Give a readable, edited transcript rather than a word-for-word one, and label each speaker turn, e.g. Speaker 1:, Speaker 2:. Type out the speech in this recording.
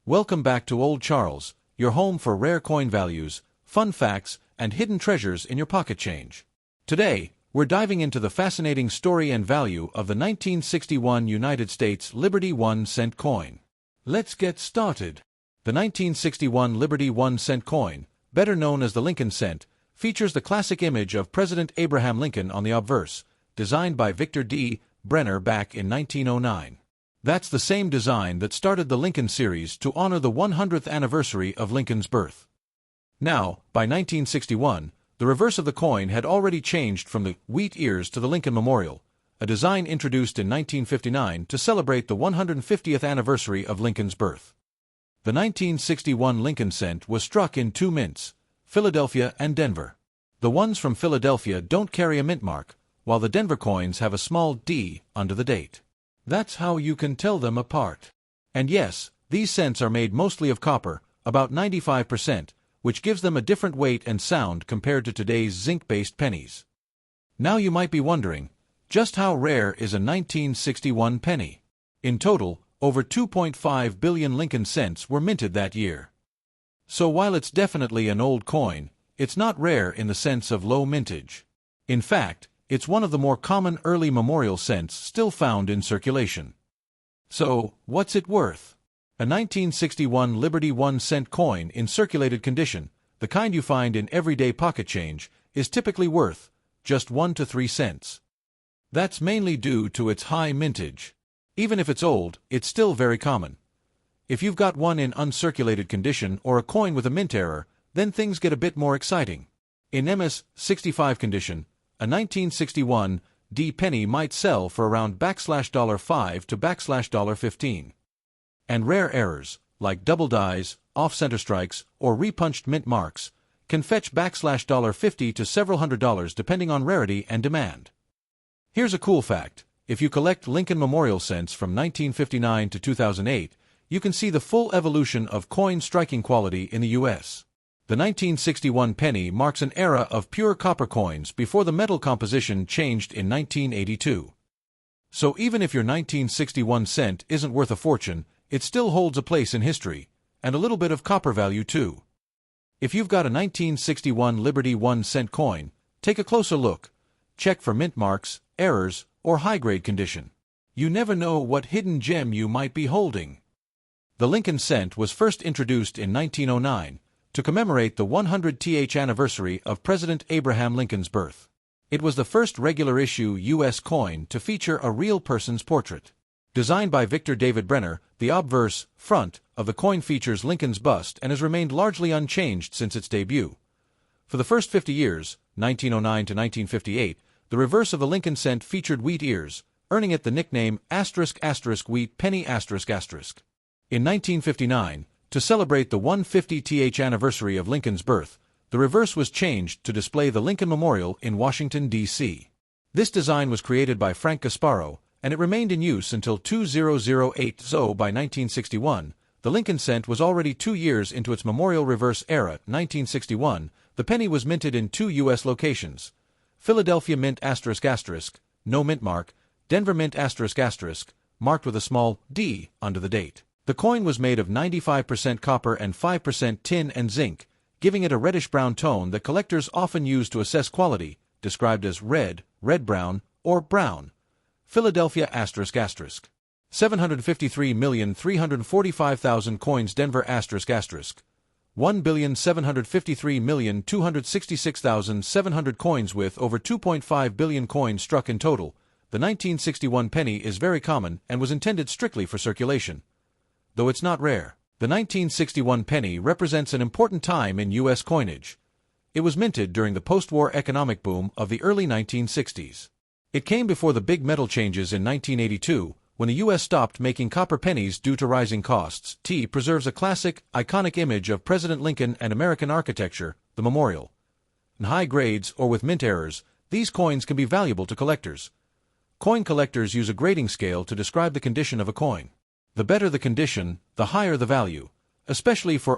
Speaker 1: Welcome back to Old Charles, your home for rare coin values, fun facts, and hidden treasures in your pocket change. Today, we're diving into the fascinating story and value of the 1961 United States Liberty 1-cent coin. Let's get started. The 1961 Liberty 1-cent coin, better known as the Lincoln cent, features the classic image of President Abraham Lincoln on the obverse, designed by Victor D. Brenner back in 1909. That's the same design that started the Lincoln series to honor the 100th anniversary of Lincoln's birth. Now, by 1961, the reverse of the coin had already changed from the wheat ears to the Lincoln Memorial, a design introduced in 1959 to celebrate the 150th anniversary of Lincoln's birth. The 1961 Lincoln cent was struck in two mints, Philadelphia and Denver. The ones from Philadelphia don't carry a mint mark, while the Denver coins have a small D under the date. That's how you can tell them apart. And yes, these cents are made mostly of copper, about 95%, which gives them a different weight and sound compared to today's zinc-based pennies. Now you might be wondering, just how rare is a 1961 penny? In total, over 2.5 billion Lincoln cents were minted that year. So while it's definitely an old coin, it's not rare in the sense of low mintage. In fact, it's one of the more common early memorial cents still found in circulation. So, what's it worth? A 1961 Liberty 1-cent coin in circulated condition, the kind you find in everyday pocket change, is typically worth just 1 to 3 cents. That's mainly due to its high mintage. Even if it's old, it's still very common. If you've got one in uncirculated condition or a coin with a mint error, then things get a bit more exciting. In MS-65 condition, a 1961 D penny might sell for around $5 to $15. And rare errors, like double dies, off-center strikes, or repunched mint marks, can fetch $50 to several $100 depending on rarity and demand. Here's a cool fact. If you collect Lincoln Memorial cents from 1959 to 2008, you can see the full evolution of coin striking quality in the U.S. The 1961 penny marks an era of pure copper coins before the metal composition changed in 1982. So even if your 1961 cent isn't worth a fortune, it still holds a place in history, and a little bit of copper value too. If you've got a 1961 Liberty 1-cent coin, take a closer look. Check for mint marks, errors, or high-grade condition. You never know what hidden gem you might be holding. The Lincoln cent was first introduced in 1909, to commemorate the 100th anniversary of President Abraham Lincoln's birth. It was the first regular-issue U.S. coin to feature a real person's portrait. Designed by Victor David Brenner, the obverse front of the coin features Lincoln's bust and has remained largely unchanged since its debut. For the first 50 years, 1909 to 1958, the reverse of the Lincoln cent featured wheat ears, earning it the nickname *** wheat penny ***. In 1959, to celebrate the 150th anniversary of Lincoln's birth, the reverse was changed to display the Lincoln Memorial in Washington, D.C. This design was created by Frank Gasparro, and it remained in use until 2008. So by 1961, the Lincoln cent was already 2 years into its memorial reverse era. 1961, the penny was minted in 2 U.S. locations: Philadelphia Mint ***, no mint mark; Denver Mint ***, marked with a small D under the date. The coin was made of 95% copper and 5% tin and zinc, giving it a reddish-brown tone that collectors often use to assess quality, described as red, red-brown, or brown. Philadelphia ***. 753,345,000 coins Denver ***. 1,753,266,700 coins with over 2.5 billion coins struck in total. The 1961 penny is very common and was intended strictly for circulation. Though it's not rare, the 1961 penny represents an important time in U.S. coinage. It was minted during the post-war economic boom of the early 1960s. It came before the big metal changes in 1982, when the U.S. stopped making copper pennies due to rising costs. T preserves a classic, iconic image of President Lincoln and American architecture, the memorial. In high grades or with mint errors, these coins can be valuable to collectors. Coin collectors use a grading scale to describe the condition of a coin. The better the condition, the higher the value, especially for